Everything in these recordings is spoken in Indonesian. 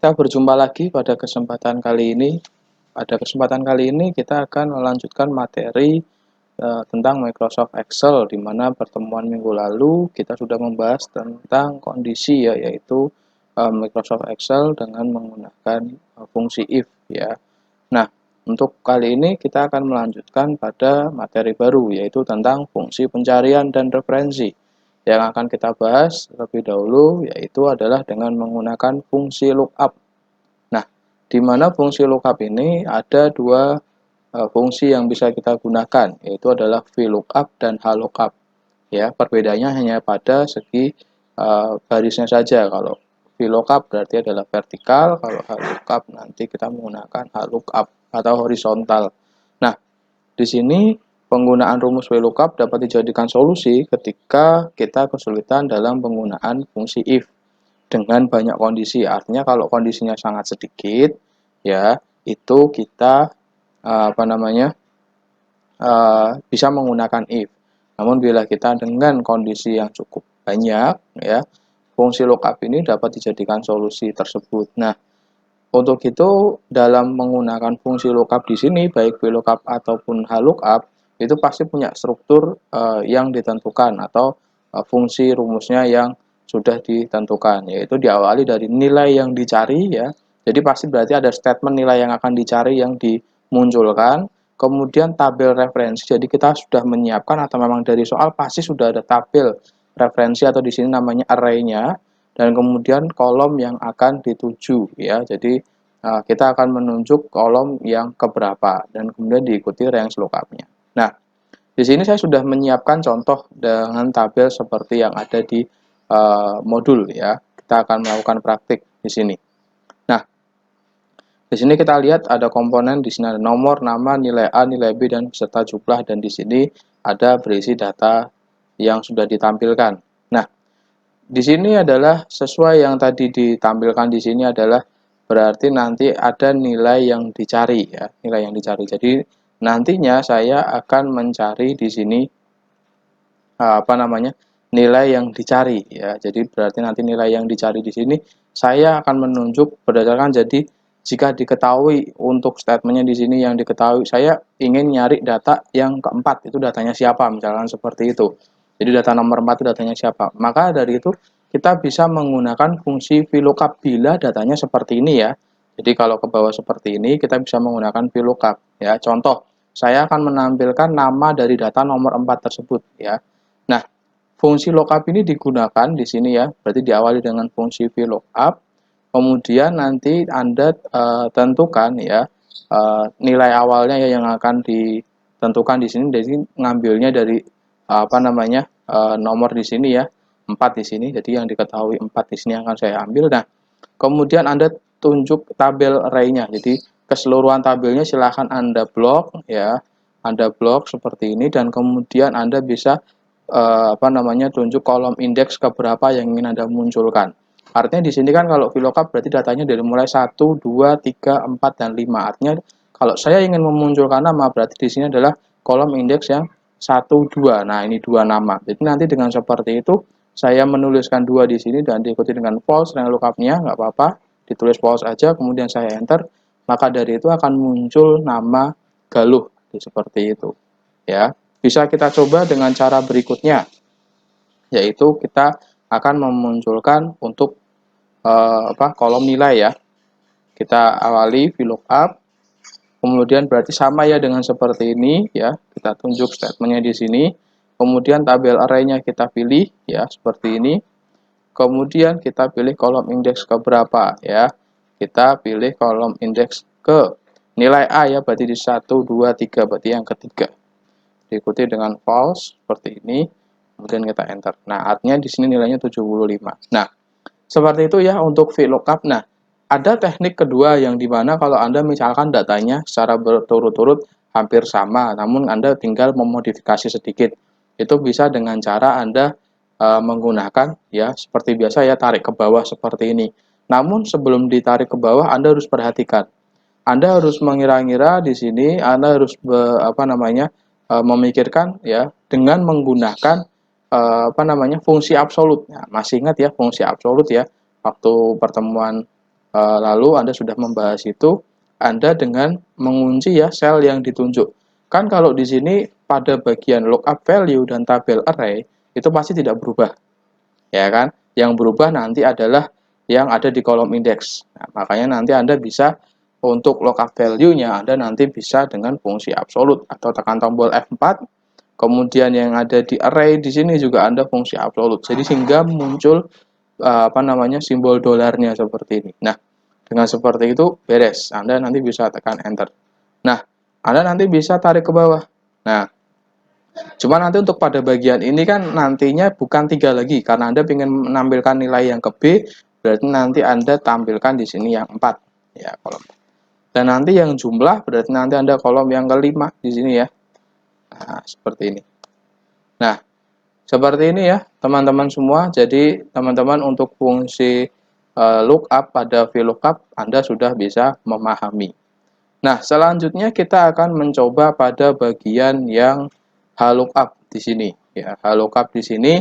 Kita berjumpa lagi pada kesempatan kali ini. Pada kesempatan kali ini kita akan melanjutkan materi tentang Microsoft Excel, di mana pertemuan minggu lalu kita sudah membahas tentang kondisi ya, yaitu Microsoft Excel dengan menggunakan fungsi if ya. Nah, untuk kali ini kita akan melanjutkan pada materi baru, yaitu tentang fungsi pencarian dan referensi. Yang akan kita bahas terlebih dahulu yaitu adalah dengan menggunakan fungsi lookup. Nah, di mana fungsi lookup ini ada dua fungsi yang bisa kita gunakan, yaitu adalah VLOOKUP dan HLOOKUP. Ya, perbedaannya hanya pada segi barisnya saja. Kalau VLOOKUP berarti adalah vertikal, kalau HLOOKUP nanti kita menggunakan HLOOKUP atau horizontal. Nah, di sini penggunaan rumus VLOOKUP dapat dijadikan solusi ketika kita kesulitan dalam penggunaan fungsi if dengan banyak kondisi. Artinya kalau kondisinya sangat sedikit, ya itu kita bisa menggunakan if. Namun bila kita dengan kondisi yang cukup banyak, ya fungsi lookup ini dapat dijadikan solusi tersebut. Nah, untuk itu dalam menggunakan fungsi lookup di sini, baik VLOOKUP ataupun HLOOKUP, itu pasti punya struktur yang ditentukan atau fungsi rumusnya yang sudah ditentukan, yaitu diawali dari nilai yang dicari ya. Jadi pasti berarti ada statement nilai yang akan dicari yang dimunculkan, kemudian tabel referensi. Jadi kita sudah menyiapkan atau memang dari soal pasti sudah ada tabel referensi atau di sini namanya array-nya, dan kemudian kolom yang akan dituju ya. Jadi kita akan menunjuk kolom yang keberapa dan kemudian diikuti range lookupnya. Nah, di sini saya sudah menyiapkan contoh dengan tabel seperti yang ada di modul ya. Kita akan melakukan praktik di sini. Nah, di sini kita lihat ada komponen, di sini ada nomor, nama, nilai A, nilai B, dan beserta jumlah, dan di sini ada berisi data yang sudah ditampilkan. Nah, di sini adalah sesuai yang tadi ditampilkan di sini adalah berarti nanti ada nilai yang dicari ya, nilai yang dicari. Jadi nantinya saya akan mencari di sini nilai yang dicari ya. Jadi berarti nanti nilai yang dicari di sini saya akan menunjuk berdasarkan, jadi jika diketahui untuk statementnya di sini yang diketahui, saya ingin nyari data yang keempat, itu datanya siapa, misalkan seperti itu. Jadi data nomor 4 itu datanya siapa. Maka dari itu kita bisa menggunakan fungsi VLOOKUP bila datanya seperti ini ya. Jadi kalau ke bawah seperti ini kita bisa menggunakan VLOOKUP ya. Contoh, saya akan menampilkan nama dari data nomor 4 tersebut ya. Nah, fungsi lookup ini digunakan di sini ya. Berarti diawali dengan fungsi VLOOKUP. Kemudian nanti Anda tentukan ya nilai awalnya ya yang akan ditentukan di sini. Jadi ngambilnya dari nomor di sini ya, 4 di sini. Jadi yang diketahui 4 di sini akan saya ambil. Nah, kemudian Anda tunjuk tabel array-nya. Jadi keseluruhan tabelnya silahkan Anda blok ya. Anda blok seperti ini, dan kemudian Anda bisa tunjuk kolom indeks keberapa yang ingin Anda munculkan. Artinya di sini kan kalau VLOOKUP berarti datanya dari mulai 1, 2, 3, 4, dan 5. Artinya kalau saya ingin memunculkan nama berarti di sini adalah kolom indeks yang 1, 2. Nah, ini 2 nama. Jadi nanti dengan seperti itu saya menuliskan 2 di sini dan diikuti dengan false range lookup-nya, nggak apa-apa. Ditulis false aja, kemudian saya enter. Maka dari itu akan muncul nama Galuh seperti itu. Ya. Bisa kita coba dengan cara berikutnya, yaitu kita akan memunculkan untuk kolom nilai ya. Kita awali VLOOKUP, kemudian berarti sama ya dengan seperti ini ya. Kita tunjuk statementnya di sini, kemudian tabel array-nya kita pilih ya seperti ini. Kemudian kita pilih kolom indeks ke berapa ya. Kita pilih kolom indeks ke nilai A ya, berarti di 1, 2, 3, berarti yang ketiga. Diikuti dengan false seperti ini, kemudian kita enter. Nah, artinya di sini nilainya 75. Nah, seperti itu ya untuk VLOOKUP. Nah, ada teknik kedua yang dimana kalau Anda misalkan datanya secara berturut-turut hampir sama, namun Anda tinggal memodifikasi sedikit. Itu bisa dengan cara Anda menggunakan ya seperti biasa ya, tarik ke bawah seperti ini. Namun sebelum ditarik ke bawah Anda harus perhatikan. Anda harus mengira-ngira di sini, Anda harus memikirkan ya dengan menggunakan fungsi absolut. Nah, masih ingat ya fungsi absolut ya waktu pertemuan Lalu Anda sudah membahas itu, Anda dengan mengunci ya sel yang ditunjuk. Kan kalau di sini pada bagian lookup value dan tabel array itu pasti tidak berubah, ya kan? Yang berubah nanti adalah yang ada di kolom indeks. Nah, makanya nanti Anda bisa untuk lookup value-nya Anda nanti bisa dengan fungsi absolut atau tekan tombol F4. Kemudian yang ada di array di sini juga Anda fungsi absolut. Jadi sehingga muncul simbol dolarnya seperti ini. Nah, dengan seperti itu beres. Anda nanti bisa tekan enter. Nah, Anda nanti bisa tarik ke bawah. Nah, cuma nanti untuk pada bagian ini kan nantinya bukan 3 lagi karena Anda ingin menampilkan nilai yang ke B, berarti nanti Anda tampilkan di sini yang 4 ya kolom. Dan nanti yang jumlah berarti nanti Anda kolom yang kelima di sini ya. Nah, seperti ini. Nah, seperti ini ya teman-teman semua. Jadi teman-teman untuk fungsi lookup pada VLOOKUP Anda sudah bisa memahami. Nah, selanjutnya kita akan mencoba pada bagian yang HLOOKUP di sini. Ya, HLOOKUP di sini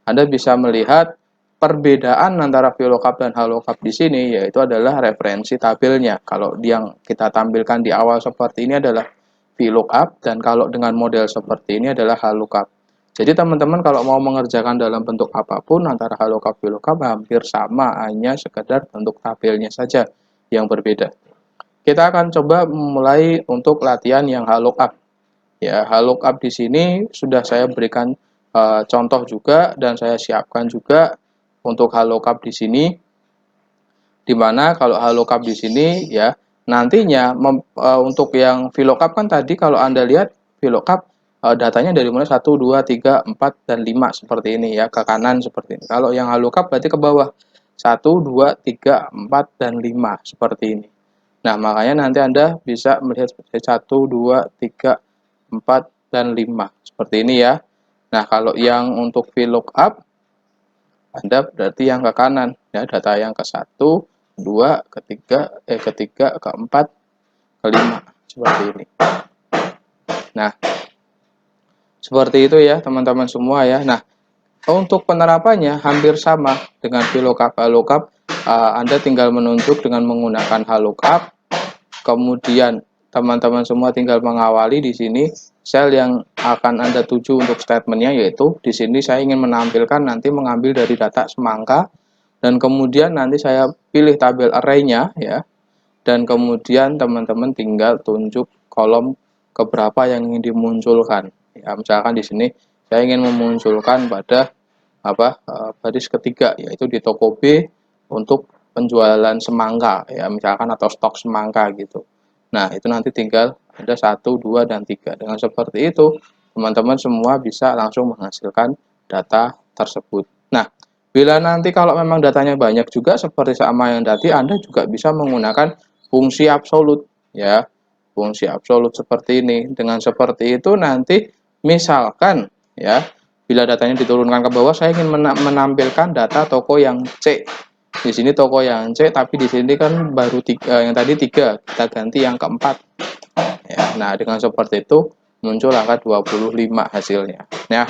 Anda bisa melihat perbedaan antara VLOOKUP dan HLOOKUP di sini yaitu adalah referensi tabelnya. Kalau yang kita tampilkan di awal seperti ini adalah VLOOKUP dan kalau dengan model seperti ini adalah HLOOKUP. Jadi teman-teman kalau mau mengerjakan dalam bentuk apapun antara HLOOKUP VLOOKUP hampir sama, hanya sekedar bentuk tabelnya saja yang berbeda. Kita akan coba mulai untuk latihan yang HLOOKUP. Ya, HLOOKUP di sini sudah saya berikan contoh juga dan saya siapkan juga untuk HLOOKUP di sini. Di mana kalau HLOOKUP di sini ya nantinya untuk yang VLOOKUP kan tadi kalau Anda lihat VLOOKUP datanya dari mulai 1, 2, 3, 4, dan 5 seperti ini ya, ke kanan seperti ini. Kalau yang HLOOKUP berarti ke bawah 1, 2, 3, 4, dan 5 seperti ini. Nah, makanya nanti Anda bisa melihat seperti 1, 2, 3, 4, dan 5 seperti ini ya. Nah, kalau yang untuk VLOOKUP Anda berarti yang ke kanan ya, data yang ke 1, 2, ketiga, keempat, kelima seperti ini. Nah, seperti itu ya teman-teman semua ya. Nah, untuk penerapannya hampir sama dengan VLOOKUP HLOOKUP. Anda tinggal menunjuk dengan menggunakan HLOOKUP. Kemudian teman-teman semua tinggal mengawali di sini sel yang akan Anda tuju untuk statementnya, yaitu di sini saya ingin menampilkan nanti mengambil dari data semangka dan kemudian nanti saya pilih tabel array-nya ya. Dan kemudian teman-teman tinggal tunjuk kolom keberapa yang ingin dimunculkan. Ya, misalkan di sini saya ingin memunculkan pada baris ketiga yaitu di toko B untuk penjualan semangka ya misalkan atau stok semangka gitu. Nah, itu nanti tinggal ada 1, 2, dan 3. Dengan seperti itu, teman-teman semua bisa langsung menghasilkan data tersebut. Nah, bila nanti kalau memang datanya banyak juga seperti sama yang tadi, Anda juga bisa menggunakan fungsi absolut ya. Fungsi absolut seperti ini. Dengan seperti itu nanti misalkan ya, bila datanya diturunkan ke bawah, saya ingin menampilkan data toko yang C. Di sini toko yang C, tapi di sini kan baru 3, yang tadi 3, kita ganti yang keempat. Ya, nah, dengan seperti itu muncul angka 25 hasilnya. Nah,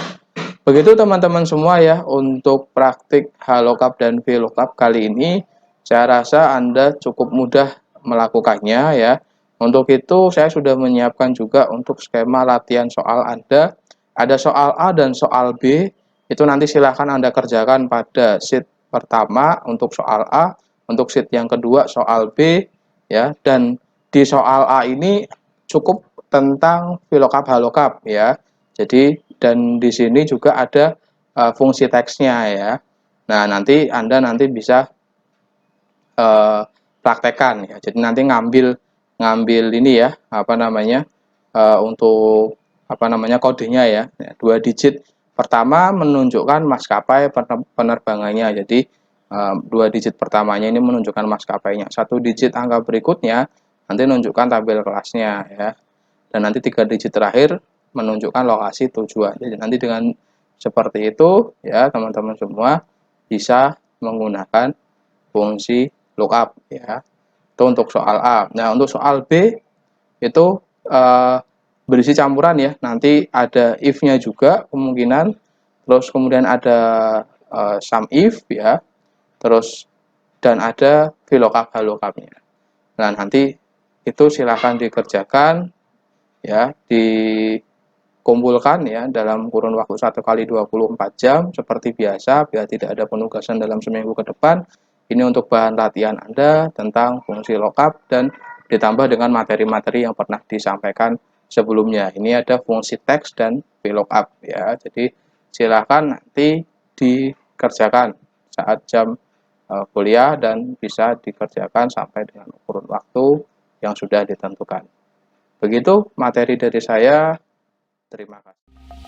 begitu teman-teman semua ya untuk praktik HLOOKUP dan VLOOKUP kali ini. Saya rasa Anda cukup mudah melakukannya ya. Untuk itu saya sudah menyiapkan juga untuk skema latihan soal Anda. Ada soal A dan soal B. Itu nanti silahkan Anda kerjakan pada sheet pertama untuk soal A, untuk sheet yang kedua soal B ya. Dan di soal A ini cukup tentang VLOOKUP HLOOKUP ya. Jadi dan di sini juga ada fungsi teksnya ya. Nah, nanti Anda bisa praktekkan ya. Jadi nanti ngambil ini ya, untuk kodenya ya. 2 digit pertama menunjukkan maskapai penerbangannya. Jadi 2 digit pertamanya ini menunjukkan maskapainya. 1 digit angka berikutnya nanti menunjukkan tabel kelasnya ya. Dan nanti 3 digit terakhir menunjukkan lokasi tujuan. Jadi nanti dengan seperti itu ya teman-teman semua bisa menggunakan fungsi lookup ya. Itu untuk soal A. Nah, untuk soal B itu berisi campuran ya. Nanti ada if-nya juga kemungkinan. Terus kemudian ada sum if ya. Terus dan ada VLOOKUP HLOOKUP-nya. Nah, nanti itu silahkan dikerjakan ya, dikumpulkan ya dalam kurun waktu 1 kali 24 jam seperti biasa biar tidak ada penugasan dalam seminggu ke depan. Ini untuk bahan latihan Anda tentang fungsi lookup dan ditambah dengan materi-materi yang pernah disampaikan sebelumnya. Ini ada fungsi teks dan VLOOKUP ya. Jadi silahkan nanti dikerjakan saat jam kuliah dan bisa dikerjakan sampai dengan kurun waktu yang sudah ditentukan. Begitu materi dari saya. Terima kasih.